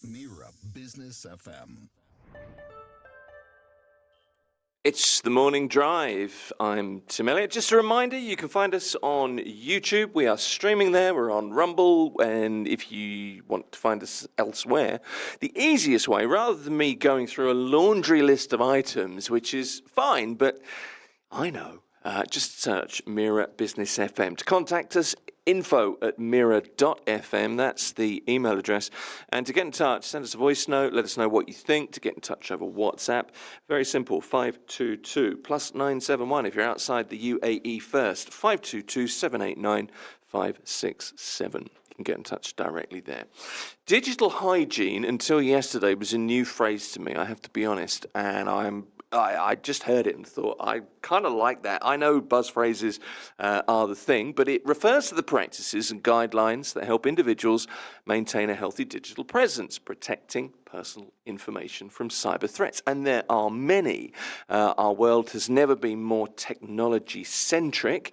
Mira Business FM. It's the morning drive. I'm Tim Elliott. Just a reminder, you can find us on YouTube. We are streaming there. We're on Rumble. And if you want to find us elsewhere, the easiest way, rather than me going through a laundry list of items, which is fine, but I know, just search Mira Business FM. To contact us, info@mira.fm. That's the email address. And to get in touch, send us a voice note. Let us know what you think. To get in touch over WhatsApp, very simple, 522 +971 if you're outside the UAE first, 522-789-567. You can get in touch directly there. Digital hygiene, until yesterday, was a new phrase to me, I have to be honest, and I just heard it and thought, I kind of like that. I know buzz phrases are the thing, but it refers to the practices and guidelines that help individuals maintain a healthy digital presence, protecting personal information from cyber threats. And there are many. Our world has never been more technology-centric.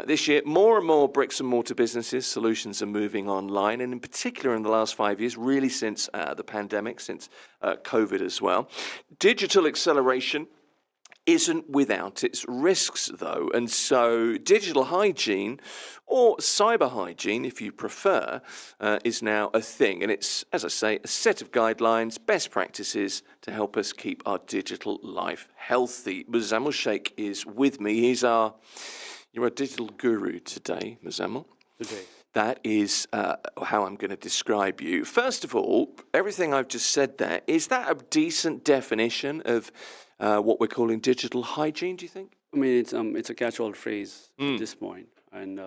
This year, more and more bricks and mortar businesses, solutions are moving online, and in particular in the last 5 years, really since the pandemic, since COVID as well. Digital acceleration isn't without its risks, though, and so digital hygiene, or cyber hygiene if you prefer, is now a thing, and it's, as I say, a set of guidelines, best practices to help us keep our digital life healthy. Muzammil Shaikh is with me. You're a digital guru today, Muzammil. Today. That is how I'm going to describe you. First of all, everything I've just said there, is that a decent definition of what we're calling digital hygiene, do you think? I mean, it's a catch-all phrase at this point, and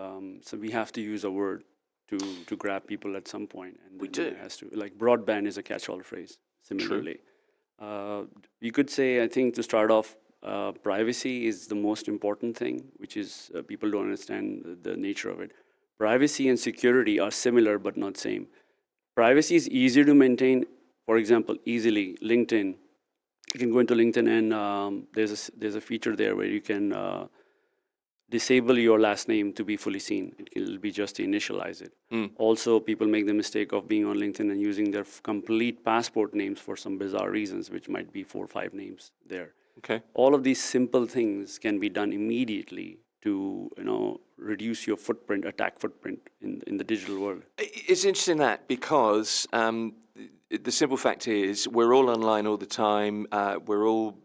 so we have to use a word to grab people at some point. And we do. It has to, like broadband is a catch-all phrase. Similarly, you could say, I think, to start off, privacy is the most important thing, which is people don't understand the nature of it. Privacy and security are similar but not same. Privacy is easier to maintain. For example, easily LinkedIn. You can go into LinkedIn and there's a feature there where you can disable your last name to be fully seen. It will be just to initialize it. Also, people make the mistake of being on LinkedIn and using their complete passport names for some bizarre reasons, which might be 4 or 5 names there. Okay. All of these simple things can be done immediately to reduce your footprint, attack footprint in the digital world. It's interesting that because the simple fact is we're all online all the time. We're all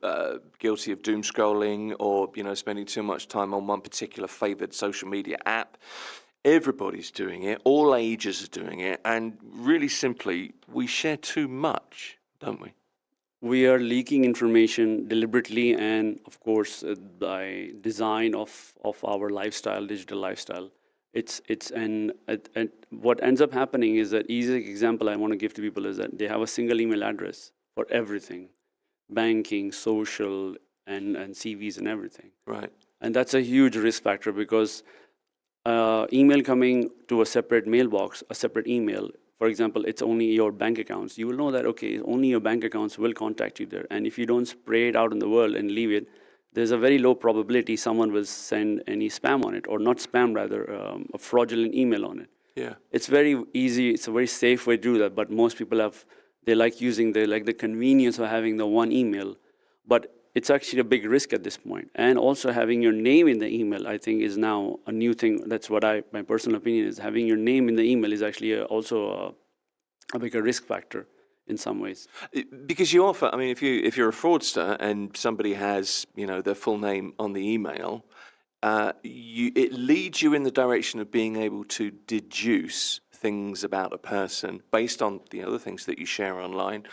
guilty of doom scrolling or spending too much time on one particular favored social media app. Everybody's doing it. All ages are doing it. And really simply, we share too much, don't we? We are leaking information deliberately and, of course, by design of our lifestyle, digital lifestyle. And what ends up happening is that easy example I want to give to people is that they have a single email address for everything, banking, social, and CVs and everything. Right. And that's a huge risk factor because email coming to a separate mailbox, a separate email. For example, it's only your bank accounts. You will know that, okay, only your bank accounts will contact you there. And if you don't spray it out in the world and leave it, there's a very low probability someone will send any spam on it, or not spam, rather, a fraudulent email on it. Yeah. It's very easy. It's a very safe way to do that. But most people they like the convenience of having the one email. But it's actually a big risk at this point. And also having your name in the email, I think, is now a new thing. That's what my personal opinion is. Having your name in the email is actually also a bigger risk factor in some ways. Because you offer, I mean, if you're a fraudster and somebody has, their full name on the email, it leads you in the direction of being able to deduce things about a person based on the other things that you share online.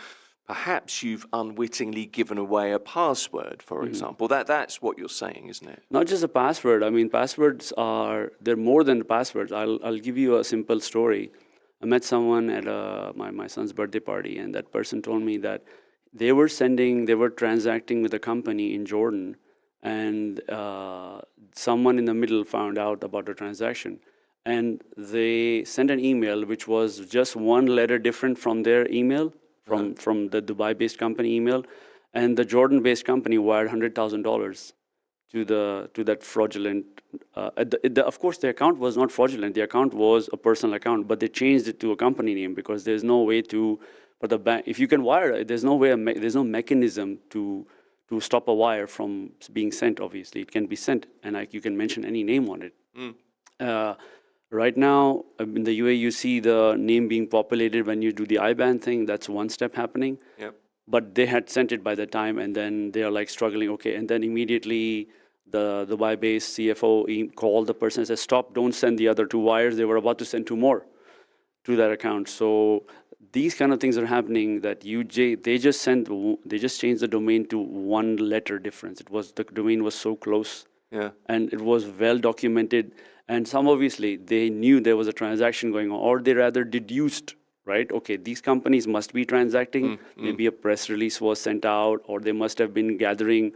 Perhaps you've unwittingly given away a password, for example. That's what you're saying, isn't it? Not just a password. I mean, they're more than passwords. I'll give you a simple story. I met someone at my son's birthday party, and that person told me that they were transacting with a company in Jordan, and someone in the middle found out about the transaction. And they sent an email which was just one letter different from their email, from the Dubai-based company email, and the Jordan-based company wired $100,000 to that fraudulent. Of course, the account was not fraudulent. The account was a personal account, but they changed it to a company name because there's no way to for the bank. If you can wire it, there's no way. There's no mechanism to stop a wire from being sent. Obviously, it can be sent, and you can mention any name on it. Right now, in the UAE, you see the name being populated when you do the IBAN thing. That's one step happening. Yep. But they had sent it by the time, and then they are like struggling. Okay, and then immediately the Dubai-based CFO called the person and said, "Stop! Don't send the other 2 wires. They were about to send 2 more to that account." So these kind of things are happening. That they just changed the domain to 1 letter difference. The domain was so close, and it was well documented. And some obviously they knew there was a transaction going on, or they rather deduced. Right? Okay, these companies must be transacting. Maybe a press release was sent out, or they must have been gathering.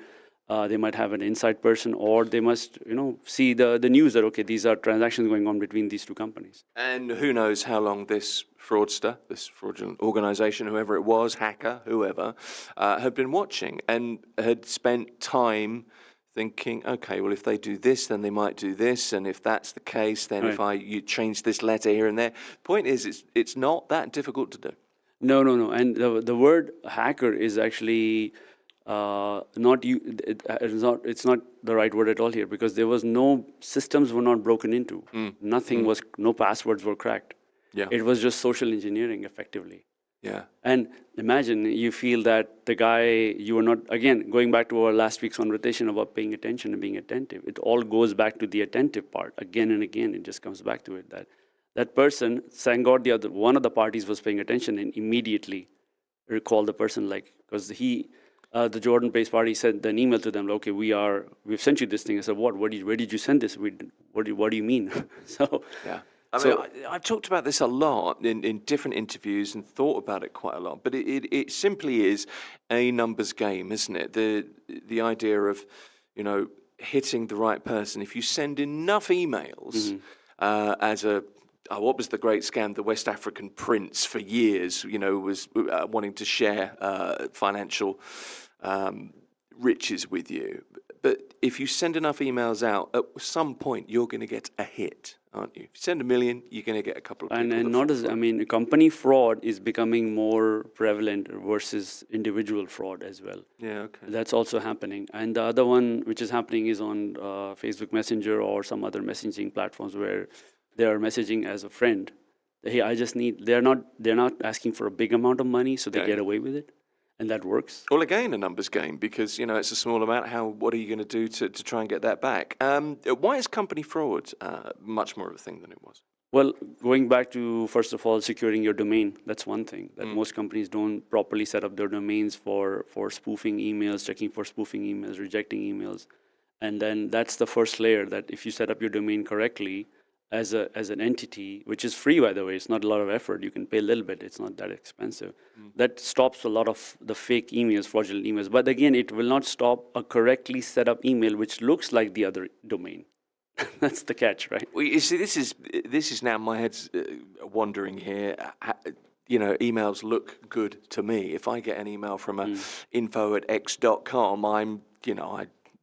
They might have an inside person, or they must, see the news that okay, these are transactions going on between these 2 companies. And who knows how long this fraudster, this fraudulent organization, whoever it was, hacker, whoever, had been watching and had spent time thinking, okay, well, if they do this, then they might do this, and if that's the case, then if you change this letter here and there. Point is, it's not that difficult to do. No. And the word hacker is actually it's not the right word at all here, because there was systems were not broken into. Nothing was, no passwords were cracked. Yeah. It was just social engineering effectively. Yeah. And imagine you feel that the guy, you were not, again, going back to our last week's conversation about paying attention and being attentive. It all goes back to the attentive part. Again and again, it just comes back to it. That person, thank God one of the parties was paying attention and immediately recalled the person, because the Jordan-based party sent an email to them, okay, we've sent you this thing. I said, what? Where did you send this? What do you mean? So yeah. I've talked about this a lot in different interviews and thought about it quite a lot, but it simply is a numbers game, isn't it? The idea of, hitting the right person. If you send enough emails what was the great scam? The West African prince for years, was wanting to share financial riches with you. But if you send enough emails out, at some point you're going to get a hit, aren't you? If you send 1 million, you're going to get a couple of people. And not as, company fraud is becoming more prevalent versus individual fraud as well. Yeah, okay. That's also happening. And the other one which is happening is on Facebook Messenger or some other messaging platforms where they are messaging as a friend. Hey, they're not asking for a big amount of money, so they get away with it. And that works. Well, again, a numbers game, because, it's a small amount. What are you going to do to try and get that back? Why is company fraud much more of a thing than it was? Well, going back to, first of all, securing your domain, that's one thing. That most companies don't properly set up their domains for spoofing emails, checking for spoofing emails, rejecting emails. And then that's the first layer, that if you set up your domain correctly, as an entity, which is free, by the way, it's not a lot of effort. You can pay a little bit. It's not that expensive. That stops a lot of the fake emails, fraudulent emails. But again, it will not stop a correctly set up email which looks like the other domain. That's the catch, right? Well, you see, this is now my head's wandering here. Emails look good to me. If I get an email from info@x.com,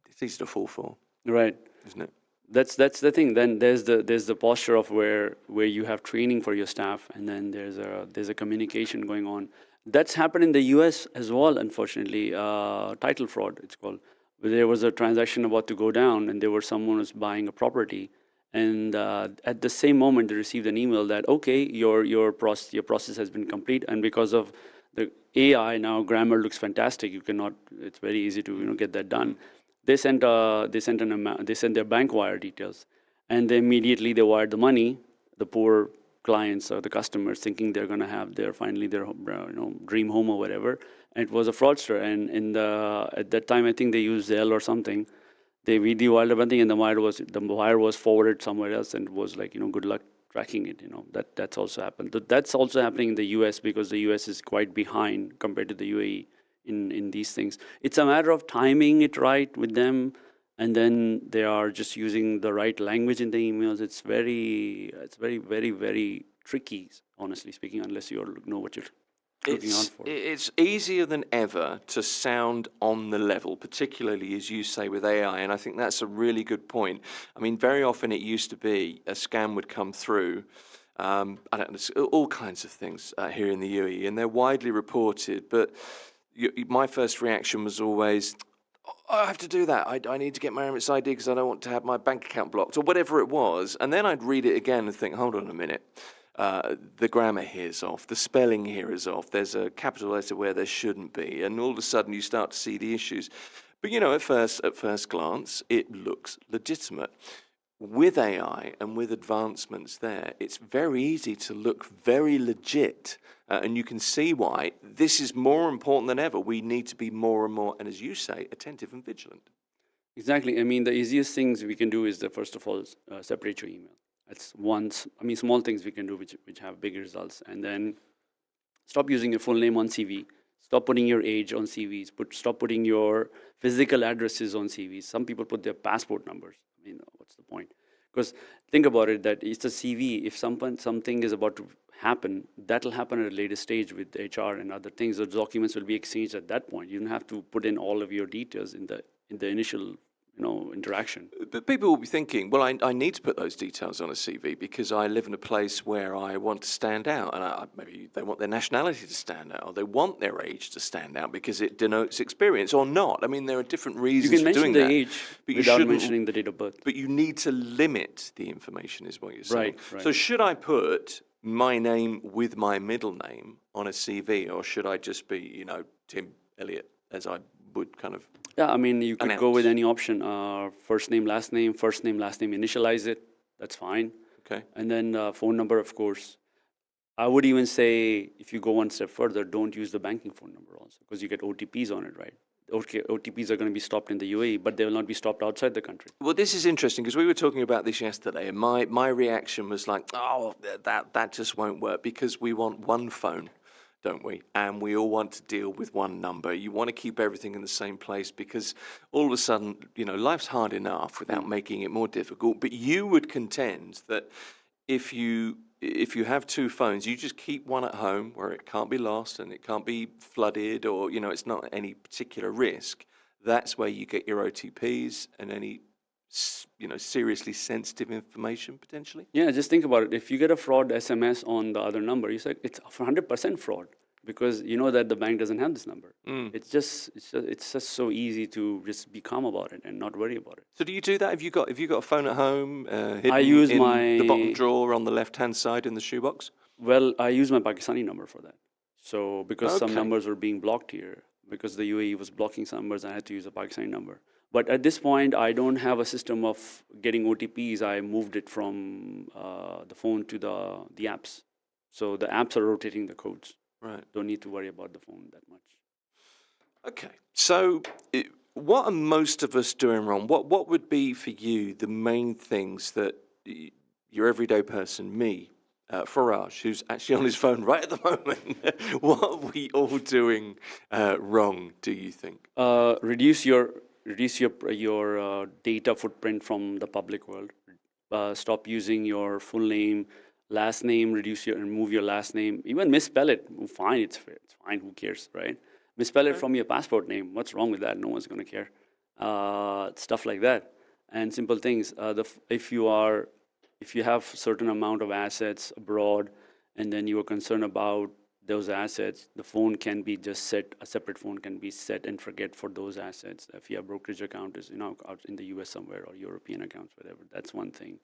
it's easy to fall for. Right. Isn't it? That's the thing. Then there's the posture of where you have training for your staff, and then there's a communication going on. That's happened in the U.S. as well, unfortunately. Title fraud, it's called. There was a transaction about to go down, and someone was buying a property, and at the same moment they received an email that your process has been complete, and because of the AI now, grammar looks fantastic. It's very easy to get that done. They sent their bank wire details, and they immediately wired the money. The poor clients or the customers thinking they're going to have their dream home or whatever. And it was a fraudster. And at that time, I think they used Zelle or something. They wired the money, and the wire was forwarded somewhere else, and it was good luck tracking it. That's also happened. That's also happening in the U.S. because the U.S. is quite behind compared to the UAE. In these things, it's a matter of timing it right with them, and then they are just using the right language in the emails. It's very, very, very tricky, honestly speaking, unless you know what you're looking out for. It's easier than ever to sound on the level, particularly as you say with AI, and I think that's a really good point. I mean, very often it used to be a scam would come through. I don't know, all kinds of things here in the UAE, and they're widely reported. But my first reaction was always, "Oh, I have to do that. I need to get my Emirates ID because I don't want to have my bank account blocked," or whatever it was. And then I'd read it again and think, hold on a minute. The grammar here is off, the spelling here is off, there's a capital letter where there shouldn't be, and all of a sudden you start to see the issues. But at first glance, it looks legitimate. With AI and with advancements there, it's very easy to look very legit, and you can see why this is more important than ever. We need to be more and more, and as you say, attentive and vigilant. Exactly. I mean, the easiest things we can do is first of all, separate your email. That's small things we can do which have big results. And then stop using your full name on CV. Stop putting your age on CVs. Stop putting your physical addresses on CVs. Some people put their passport numbers. I mean, what's the point? Because think about it, that it's a CV. If something is about to happen, that'll happen at a later stage with HR and other things. The documents will be exchanged at that point. You don't have to put in all of your details in the initial interaction. But people will be thinking, well, I need to put those details on a CV because I live in a place where I want to stand out, and maybe they want their nationality to stand out, or they want their age to stand out because it denotes experience, or not. I mean, there are different reasons for doing that. You can mention the age without mentioning the date of birth. But you need to limit the information, is what you're saying. Right. So should I put my name with my middle name on a CV, or should I just be, Tim Elliott, as I would kind of... Yeah, I mean, you could go with any option. First name, last name, initialize it. That's fine. Okay. And then phone number, of course. I would even say, if you go one step further, don't use the banking phone number also, because you get OTPs on it, right? Okay, OTPs are going to be stopped in the UAE, but they will not be stopped outside the country. Well, this is interesting, because we were talking about this yesterday, and my reaction was like, oh, that just won't work, because we want one phone, don't we? And we all want to deal with one number. You want to keep everything in the same place because all of a sudden, life's hard enough without making it more difficult. But you would contend that if you have two phones, you just keep one at home where it can't be lost and it can't be flooded, or it's not any particular risk. That's where you get your OTPs and any seriously sensitive information potentially. Yeah, just think about it. If you get a fraud SMS on the other number, you say it's 100% fraud, because you know that the bank doesn't have this number. It's just so easy to just be calm about it and not worry about it. So do you do that? Have you got a phone at home hidden I use in my the bottom drawer on the left-hand side in the shoebox? Well, I use my Pakistani number for that. So because some Okay. numbers were being blocked here, because the UAE was blocking some numbers, I had to use a Pakistani number. But at this point, I don't have a system of getting OTPs. I moved it from the phone to the apps. So the apps are rotating the codes. Right. Don't need to worry about the phone that much. Okay. So what are most of us doing wrong? What would be for you the main things that your everyday person, me, Faraj, who's actually on his phone right at the moment, what are we all doing wrong, do you think? Reduce your data footprint from the public world. Stop using your full name, last name. Remove your last name. Even misspell it. Fine, it's fine. Who cares, right? Misspell it from your passport name. What's wrong with that? No one's going to care. Stuff like that, and simple things. If you have certain amount of assets abroad, and then you are concerned about those assets, the phone can be just set, a separate phone can be set and forget for those assets. If your brokerage account is, out in the US somewhere, or European accounts, whatever, that's one thing.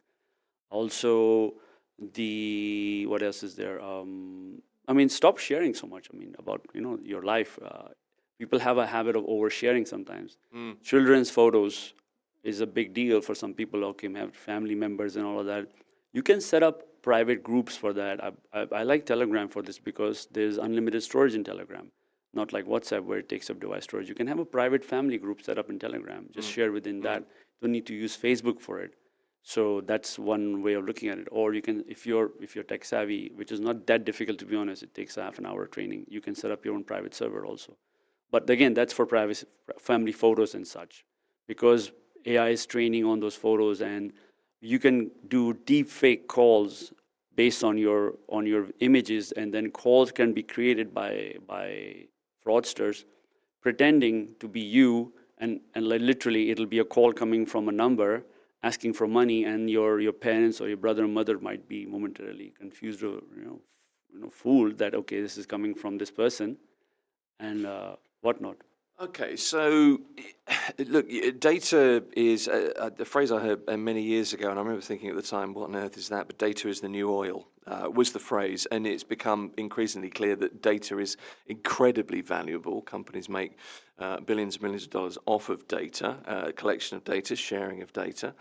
Also, what else is there? Stop sharing so much, about, your life. People have a habit of oversharing sometimes. Children's photos is a big deal for some people. Okay, have family members and all of that. You can set up private groups for that. I like Telegram for this because there's unlimited storage in Telegram, not like WhatsApp where it takes up device storage. You can have a private family group set up in Telegram. Just share within that. Don't need to use Facebook for it. So that's one way of looking at it. Or you can, if you're tech savvy, which is not that difficult to be honest, it takes half an hour training. You can set up your own private server also. But again, that's for privacy, family photos and such, because AI is training on those photos, and you can do deep fake calls based on your images, and then calls can be created by fraudsters pretending to be you, and like literally it'll be a call coming from a number asking for money, and your parents or your brother or mother might be momentarily confused or fooled that okay, this is coming from this person and whatnot. Okay, so look, data is the phrase I heard many years ago, and I remember thinking at the time, what on earth is that? But data is the new oil, was the phrase, and it's become increasingly clear that data is incredibly valuable. Companies make billions and millions of dollars off of data, collection of data, sharing of data,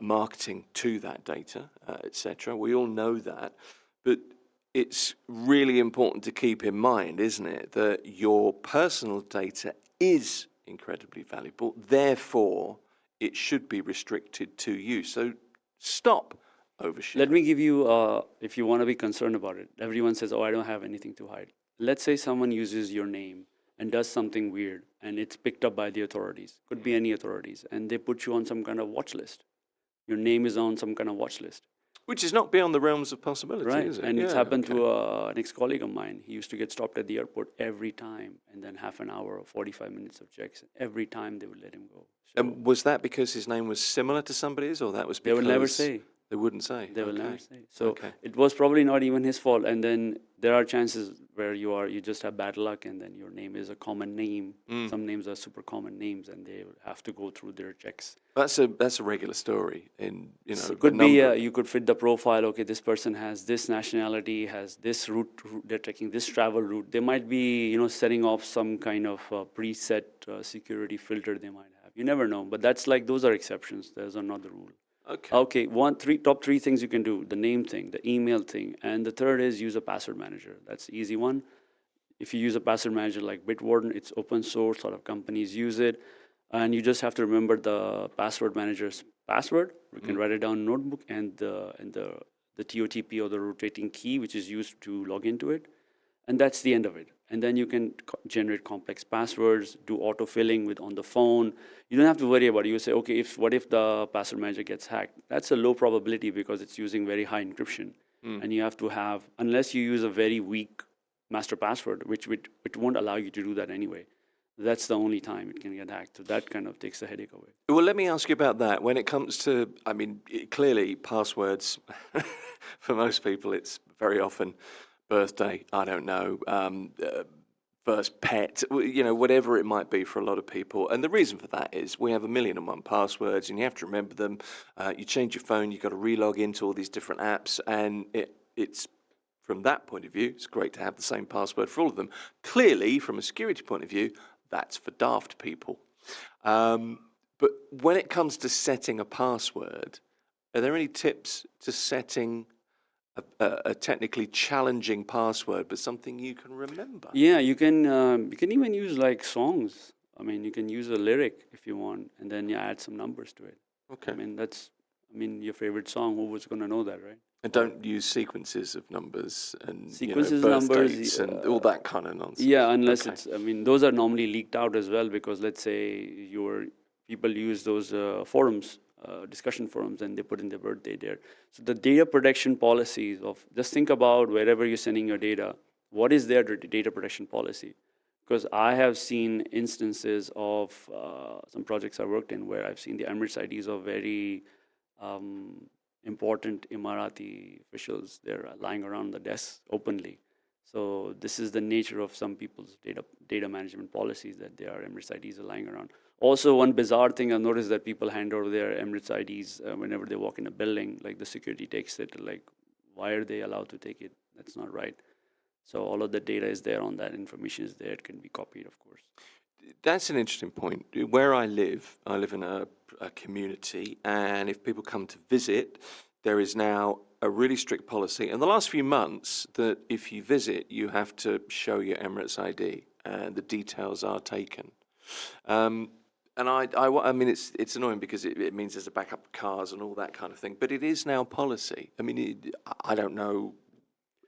marketing to that data, etc. We all know that, but it's really important to keep in mind, isn't it, that your personal data is incredibly valuable, therefore it should be restricted to you. So stop oversharing. Let me give you, if you want to be concerned about it, everyone says, oh, I don't have anything to hide. Let's say someone uses your name and does something weird, and it's picked up by the authorities, could be any authorities, and they put you on some kind of watch list. Your name is on some kind of watch list. Which is not beyond the realms of possibility, Right, is it? and it's happened to an ex-colleague of mine. He used to get stopped at the airport every time, and then half an hour or 45 minutes of checks. Every time they would let him go. So And was that because his name was similar to somebody's, or that was they because... will never say. They wouldn't say? They will Okay. never say. So Okay. it was probably not even his fault. And then there are chances where you just have bad luck, and then your name is a common name. Some names are super common names, and they have to go through their checks. That's a regular story in, So a it could be number of- you could fit the profile. Okay, this person has this nationality, has this route. They're taking this travel route. They might be setting off some kind of preset security filter they might have. You never know. But that's like those are exceptions. Those are not the rule. Okay. Okay, top three things you can do: the name thing, the email thing, and the third is use a password manager. That's the easy one. If you use a password manager like Bitwarden, it's open source. A lot of companies use it, and you just have to remember the password manager's password. You can write it down in a notebook, and the TOTP or the rotating key, which is used to log into it, and that's the end of it. And then you can generate complex passwords, do autofilling on the phone. You don't have to worry about it. You say, okay, what if the password manager gets hacked? That's a low probability because it's using very high encryption. And you have to have, unless you use a very weak master password, which it won't allow you to do that anyway. That's the only time it can get hacked. So that kind of takes the headache away. Well, let me ask you about that. When it comes to, clearly passwords, for most people, it's very often birthday, I don't know, first pet, whatever it might be for a lot of people. And the reason for that is we have 1,000,001 passwords, and you have to remember them. You change your phone, you've got to relog into all these different apps, and it's from that point of view, it's great to have the same password for all of them. Clearly, from a security point of view, that's for daft people. But when it comes to setting a password, are there any tips to setting a technically challenging password, but something you can remember? Yeah, you can even use like songs. You can use a lyric if you want, and then you add some numbers to it. Okay. That's your favorite song. Who was going to know that, right? And don't use sequences of numbers and Sequences, birth numbers, dates and all that kind of nonsense. Yeah, unless Okay. it's. Those are normally leaked out as well because let's say people use those forums, discussion forums, and they put in their birthday there. So the data protection policies just think about wherever you're sending your data, what is their data protection policy? Because I have seen instances of some projects I worked in where I've seen the Emirates IDs of very important Emirati officials. They're lying around the desk openly. So this is the nature of some people's data management policies, that their Emirates IDs are lying around. Also, one bizarre thing I've noticed that people hand over their Emirates IDs whenever they walk in a building, like the security takes it, like why are they allowed to take it? That's not right. So all of the data is there, on that information is there, it can be copied, of course. That's an interesting point. Where I live in a community, and if people come to visit, there is now a really strict policy in the last few months that if you visit, you have to show your Emirates ID, and the details are taken. And it's annoying because it means there's a backup of cars and all that kind of thing, but it is now policy. I don't know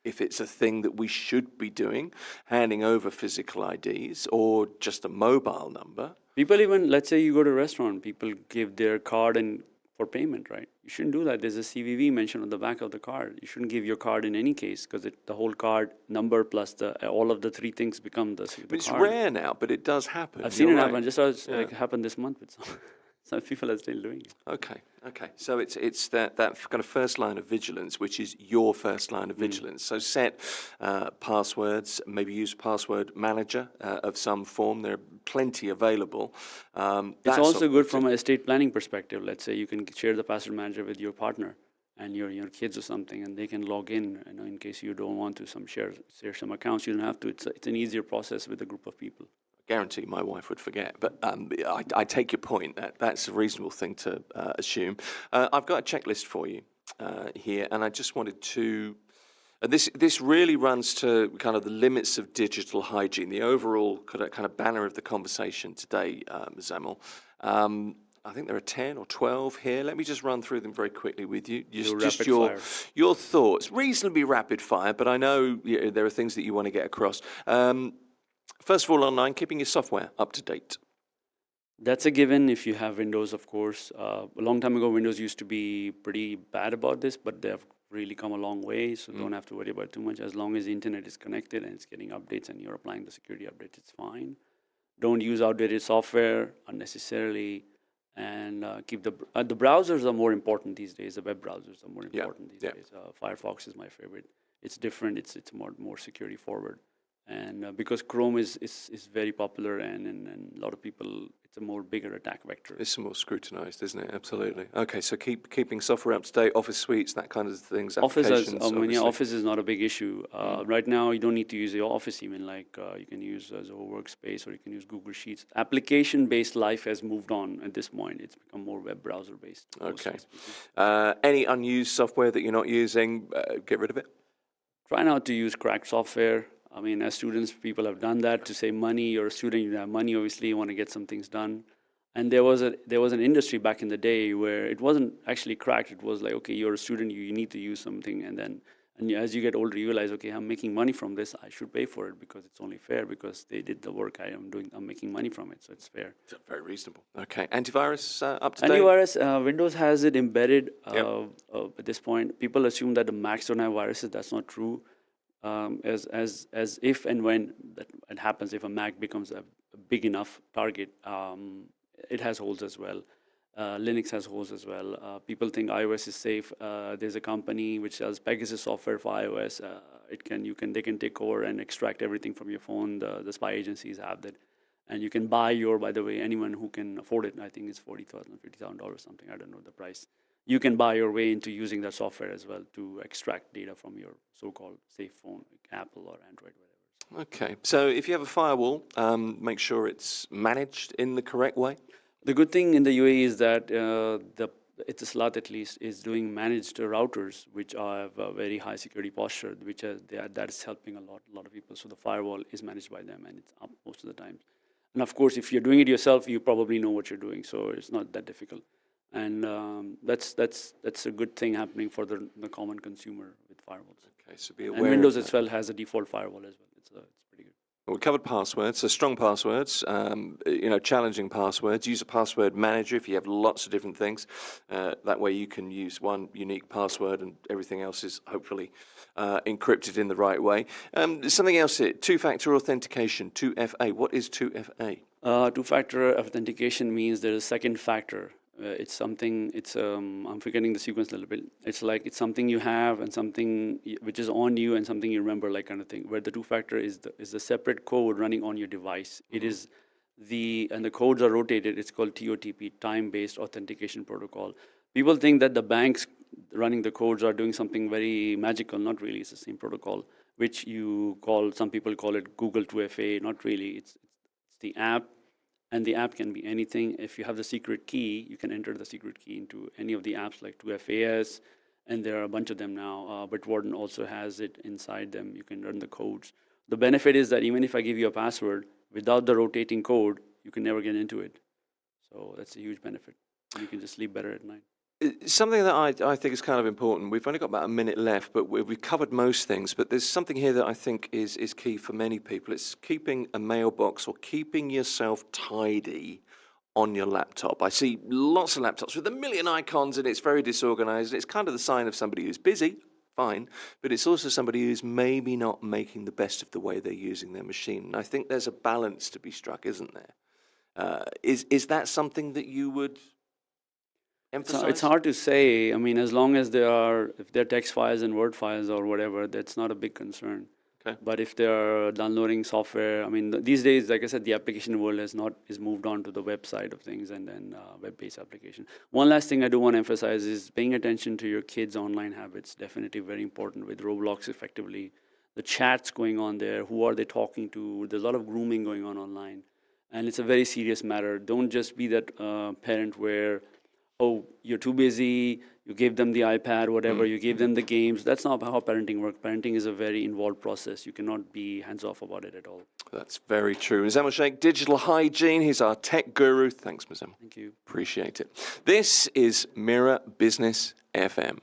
if it's a thing that we should be doing, handing over physical IDs or just a mobile number. People even, let's say you go to a restaurant, people give their card and for payment, right? You shouldn't do that. There's a CVV mentioned on the back of the card. You shouldn't give your card in any case because the whole card number plus all of the three things become the But it's card. rare now, but it does happen. I've seen You're it right. happen. Just as it happened this month with some people are still doing it. Okay. So it's that kind of first line of vigilance, which is your first line of vigilance. So set passwords, maybe use password manager of some form. There are plenty available. It's also good from an estate planning perspective. Let's say you can share the password manager with your partner and your kids or something, and they can log in. In case you don't want to share some accounts, you don't have to. It's an easier process with a group of people. Guarantee my wife would forget, but I take your point. That's a reasonable thing to assume. I've got a checklist for you here, and I just wanted to. This really runs to kind of the limits of digital hygiene, the overall kind of banner of the conversation today, Muzammil. I think there are 10 or 12 here. Let me just run through them very quickly with you. Just your thoughts, reasonably rapid fire, but I know there are things that you want to get across. First of all, online, keeping your software up to date. That's a given if you have Windows, of course. A long time ago, Windows used to be pretty bad about this, but they've really come a long way, so don't have to worry about it too much. As long as the internet is connected and it's getting updates and you're applying the security updates, it's fine. Don't use outdated software unnecessarily, and keep the browsers are more important these days. The web browsers are more important these days. Firefox is my favorite. It's different. It's more security forward. And because Chrome is very popular and a lot of people, it's a more bigger attack vector. It's more scrutinized, isn't it? Absolutely. Okay, so keeping software up to date, Office suites, that kind of things. Office is not a big issue. Right now, you don't need to use your Office even. Like you can use Zoho Workspace or you can use Google Sheets. Application-based life has moved on at this point. It's become more web browser-based. Okay. Any unused software that you're not using, get rid of it? Try not to use cracked software. I mean, as students, people have done that to save money. You're a student, you have money, obviously, you want to get some things done. And there was an industry back in the day where it wasn't actually cracked. It was like, okay, you're a student, you need to use something. And as you get older, you realize, okay, I'm making money from this. I should pay for it because it's only fair because they did the work I'm making money from it. So it's fair. It's very reasonable. Okay. Antivirus up to date? Antivirus, Windows has it embedded at this point. People assume that the Macs don't have viruses. That's not true. As if and when that happens, if a Mac becomes a big enough target, it has holes as well. Linux has holes as well. People think iOS is safe. There's a company which sells Pegasus software for iOS. They can take over and extract everything from your phone. The spy agencies have that, and you can buy by the way, anyone who can afford it. I think it's $40,000, $50,000 or something. I don't know the price. You can buy your way into using that software as well to extract data from your so-called safe phone, like Apple or Android, whatever. Okay, so if you have a firewall, make sure it's managed in the correct way. The good thing in the UAE is that Etisalat at least is doing managed routers, which have a very high security posture, that is helping a lot of people. So the firewall is managed by them, and it's up most of the time. And of course, if you're doing it yourself, you probably know what you're doing, so it's not that difficult. And that's a good thing happening for the common consumer with firewalls. Okay, so be aware. And Windows as well has a default firewall as well. It's pretty good. Well, we covered passwords, so strong passwords, challenging passwords. Use a password manager if you have lots of different things. That way you can use one unique password and everything else is hopefully encrypted in the right way. Something else here, two-factor authentication, 2FA. What is 2FA? Two-factor authentication means there's a second factor. It's something, I'm forgetting the sequence a little bit. It's like it's something you have and something which is on you and something you remember, like kind of thing. Where the two-factor is the separate code running on your device. Mm-hmm. It is and the codes are rotated. It's called TOTP, Time-Based Authentication Protocol. People think that the banks running the codes are doing something very magical. Not really. It's the same protocol, which some people call it Google 2FA. Not really. It's the app. And the app can be anything. If you have the secret key, you can enter the secret key into any of the apps like 2FAS, and there are a bunch of them now. Bitwarden also has it inside them. You can run the codes. The benefit is that even if I give you a password, without the rotating code, you can never get into it. So that's a huge benefit. You can just sleep better at night. Something that I think is kind of important. We've only got about a minute left, but we've covered most things. But there's something here that I think is key for many people. It's keeping a mailbox or keeping yourself tidy on your laptop. I see lots of laptops with a million icons and it's very disorganized. It's kind of the sign of somebody who's busy, fine, but it's also somebody who's maybe not making the best of the way they're using their machine. And I think there's a balance to be struck, isn't there? Is that something that you would emphasize? It's hard to say. I mean, as long as if they're text files and Word files or whatever, that's not a big concern. Okay. But if they're downloading software, I mean, these days, like I said, the application world is moved on to the web side of things and then web-based application. One last thing I do want to emphasize is paying attention to your kids' online habits. Definitely very important with Roblox. Effectively, the chats going on there. Who are they talking to? There's a lot of grooming going on online, and it's a very serious matter. Don't just be that parent where, oh, you're too busy, you gave them the iPad, whatever, you gave them the games. That's not how parenting works. Parenting is a very involved process. You cannot be hands-off about it at all. That's very true. Muzammil Shaikh, Digital Hygiene. He's our tech guru. Thanks, Muzammil. Thank you. Appreciate it. This is Mira Business FM.